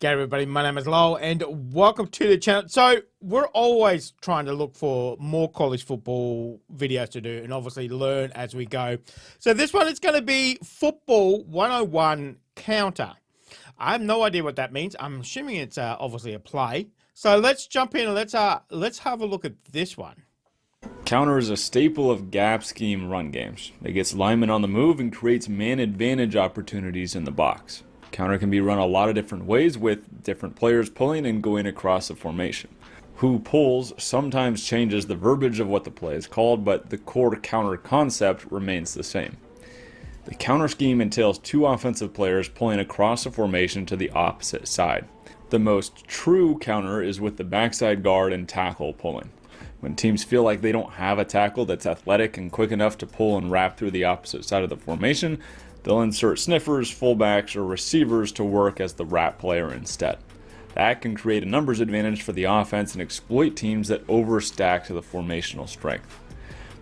G'day everybody, my name is Lowell and welcome to the channel. So we're always trying to look for more college football videos to do and obviously learn as we go. So this one is going to be Football 101 Counter. I have no idea what that means. I'm assuming it's obviously a play. So let's jump in and let's have a look at this one. Counter is a staple of gap scheme run games. It gets linemen on the move and creates man advantage opportunities in the box. Counter can be run a lot of different ways with different players pulling and going across the formation. Who pulls sometimes changes the verbiage of what the play is called, but the core counter concept remains the same. The counter scheme entails two offensive players pulling across the formation to the opposite side. The most true counter is with the backside guard and tackle pulling. When teams feel like they don't have a tackle that's athletic and quick enough to pull and wrap through the opposite side of the formation, they'll insert sniffers, fullbacks, or receivers to work as the wrap player instead. That can create a numbers advantage for the offense and exploit teams that overstack to the formational strength.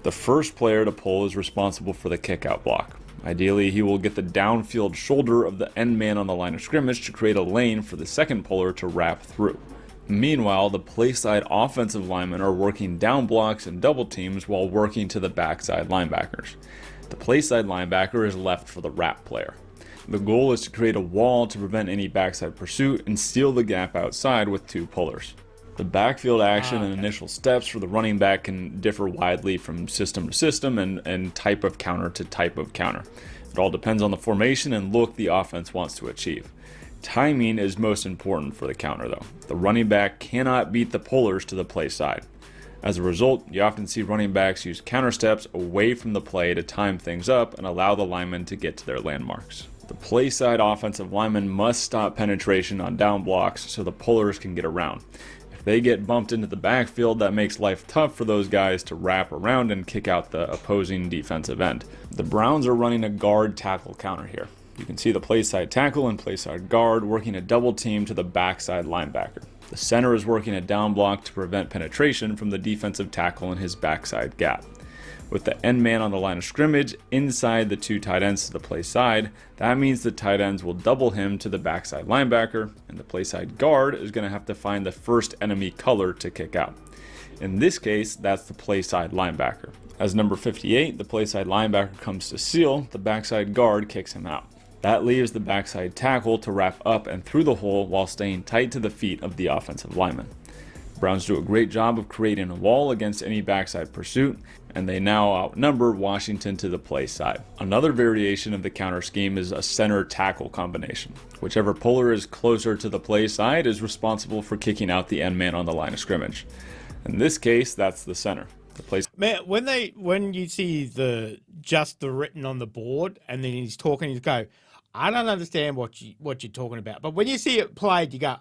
The first player to pull is responsible for the kickout block. Ideally, he will get the downfield shoulder of the end man on the line of scrimmage to create a lane for the second puller to wrap through. Meanwhile, the playside offensive linemen are working down blocks and double teams while working to the backside linebackers. The playside linebacker is left for the wrap player. The goal is to create a wall to prevent any backside pursuit and seal the gap outside with two pullers. The backfield action and initial steps for the running back can differ widely from system to system and type of counter to type of counter. It all depends on the formation and look the offense wants to achieve. Timing is most important for the counter though. The running back cannot beat the pullers to the play side. As a result, you often see running backs use counter steps away from the play to time things up and allow the linemen to get to their landmarks. The play side offensive lineman must stop penetration on down blocks so the pullers can get around. If they get bumped into the backfield, that makes life tough for those guys to wrap around and kick out the opposing defensive end. The Browns are running a guard tackle counter here. You can see the play side tackle and play side guard working a double team to the backside linebacker. The center is working a down block to prevent penetration from the defensive tackle in his backside gap. With the end man on the line of scrimmage inside the two tight ends to the play side, that means the tight ends will double him to the backside linebacker, and the play side guard is going to have to find the first enemy color to kick out. In this case, that's the play side linebacker. As number 58, the play side linebacker comes to seal, the backside guard kicks him out. That leaves the backside tackle to wrap up and through the hole while staying tight to the feet of the offensive lineman. The Browns do a great job of creating a wall against any backside pursuit, and they now outnumber Washington to the play side. Another variation of the counter scheme is a center tackle combination. Whichever puller is closer to the play side is responsible for kicking out the end man on the line of scrimmage. In this case, that's the center. Man, when you see the written on the board and then he's talking, you go, I don't understand what you're talking about. But when you see it played, you go,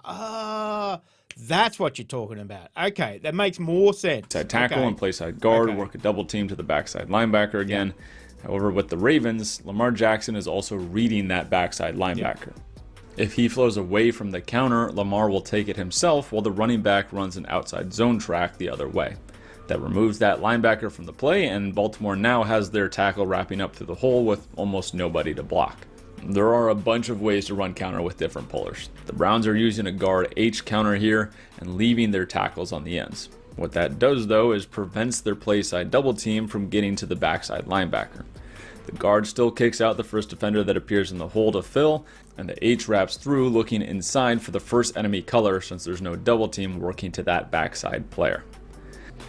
that's what you're talking about. Okay, that makes more sense. Side tackle and play side guard work a double team to the backside linebacker again. Yeah. However, with the Ravens, Lamar Jackson is also reading that backside linebacker. Yeah. If he flows away from the counter, Lamar will take it himself while the running back runs an outside zone track the other way. That removes that linebacker from the play, and Baltimore now has their tackle wrapping up through the hole with almost nobody to block. There are a bunch of ways to run counter with different pullers. The Browns are using a guard H counter here and leaving their tackles on the ends. What that does though is prevents their play side double team from getting to the backside linebacker. The guard still kicks out the first defender that appears in the hole to fill, and the H wraps through looking inside for the first enemy color since there's no double team working to that backside player.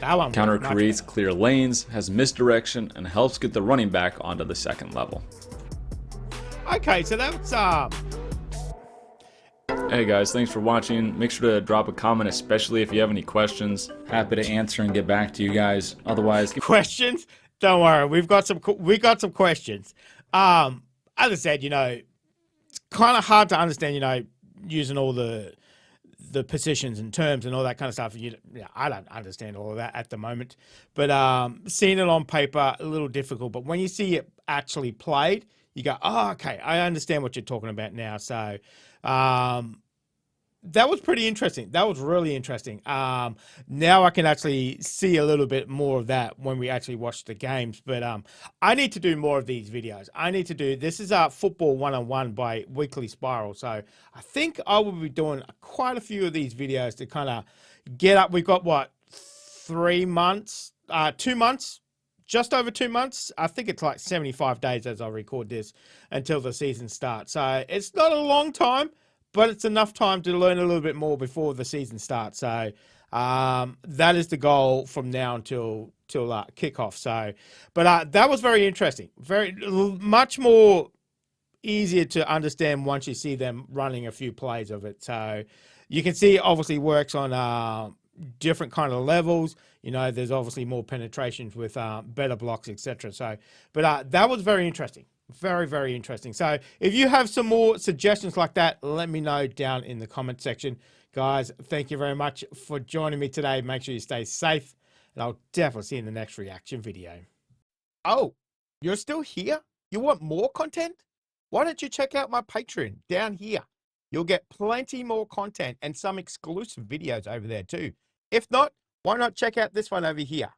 Counter creates clear lanes, has misdirection, and helps get the running back onto the second level. Okay, so that's Hey guys, thanks for watching. Make sure to drop a comment, especially if you have any questions. Happy to answer and get back to you guys. Otherwise, questions? Don't worry, we got some questions. As I said, it's kind of hard to understand, using all the positions and terms and all that kind of stuff. I don't understand all of that at the moment, but seeing it on paper, a little difficult. But when you see it actually played, you go, oh, okay, I understand what you're talking about now. So that was pretty interesting. That was really interesting. Now I can actually see a little bit more of that when we actually watch the games. But I need to do more of these videos. I need to do this is football 101 by Weekly Spiral. So I think I will be doing quite a few of these videos to kind of get up. We've got what 3 months, 2 months, just over 2 months. I think it's like 75 days as I record this until the season starts. So it's not a long time, but it's enough time to learn a little bit more before the season starts. So that is the goal from now until kickoff. So, but that was very interesting. Very much more easier to understand once you see them running a few plays of it. So you can see it obviously works on different kind of levels. You know, there's obviously more penetrations with better blocks, etc. So, but that was very interesting. Very, very interesting. So if you have some more suggestions like that, let me know down in the comment section. Guys, thank you very much for joining me today. Make sure you stay safe, and I'll definitely see you in the next reaction video. Oh, you're still here? You want more content? Why don't you check out my Patreon down here? You'll get plenty more content and some exclusive videos over there too. If not, why not check out this one over here?